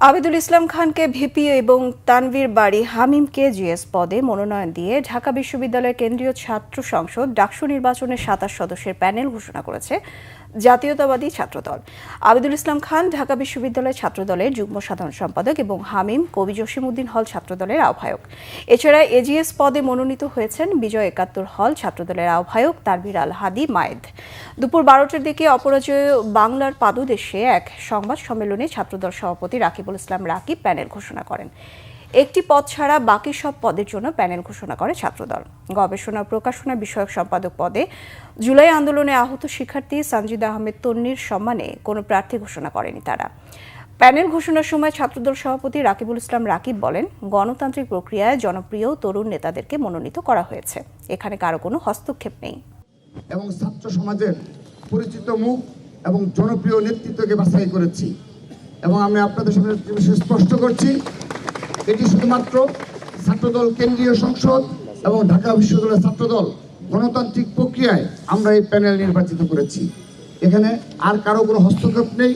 আবিদুল ইসলাম খানকে ভিপি এবং তানভীর বাড়ি হামিমকে জিএস পদে মনোনয়ন দিয়ে ঢাকা বিশ্ববিদ্যালয়ের কেন্দ্রীয় ছাত্র সংসদ ডাকসু নির্বাচনের ২৭ সদস্যের প্যানেল ঘোষণা করেছে জাতীয়তাবাদী ছাত্রদল। আবিদুল ইসলাম খান ঢাকা বিশ্ববিদ্যালয় ছাত্রদলের যুগ্ম সাধারণ সম্পাদক এবং হামিম কবি জসিমউদ্দিন হল ছাত্রদলের আহ্বায়ক। এছাড়া এজিএস পদে মনোনীত হয়েছেন বিজয় ৭১ হল ছাত্রদলের আহ্বায়ক তানভীর আল হাদি মায়েদ। দুপুর ১২টার দিকে অপরাজেয় বাংলার পাদদেশে এক সংবাদ সম্মেলনে ছাত্রদল সভাপতি রাকিবুল ইসলাম রাকিব প্যানেল ঘোষণা করেন। একটি পদ ছাড়া বাকি সব পদের জন্য প্যানেল ঘোষণা করে ছাত্রদল। গবেষণা প্রকাশনা বিষয়ক সম্পাদক পদে জুলাই আন্দোলনে আহত শিক্ষার্থী সানজিদ আহমেদ তন্নির সম্মানে কোনো প্রার্থী ঘোষণা করেনি তারা। প্যানেল ঘোষণার সময় ছাত্রদল সভাপতি রাকিবুল ইসলাম রাকিব বলেন, গণতান্ত্রিক প্রক্রিয়ায় জনপ্রিয় তরুণ নেতাদেরকে মনোনীত করা হয়েছে, এখানে কারো কোনো হস্তক্ষেপ নেই। এবং ছাত্র সমাজের পরিচিত মুখ এবং জনপ্রিয় নেতৃত্বকে বাছাই করেছি এবং আমি আপনাদের সামনে স্পষ্ট করছি, এটি শুধুমাত্র ছাত্রদল কেন্দ্রীয় সংসদ এবং ঢাকা বিশ্ববিদ্যালয়ের ছাত্রদল গণতান্ত্রিক প্রক্রিয়ায় আমরা এই প্যানেল নির্বাচিত করেছি। এখানে আর কারো কোনো হস্তক্ষেপ নেই।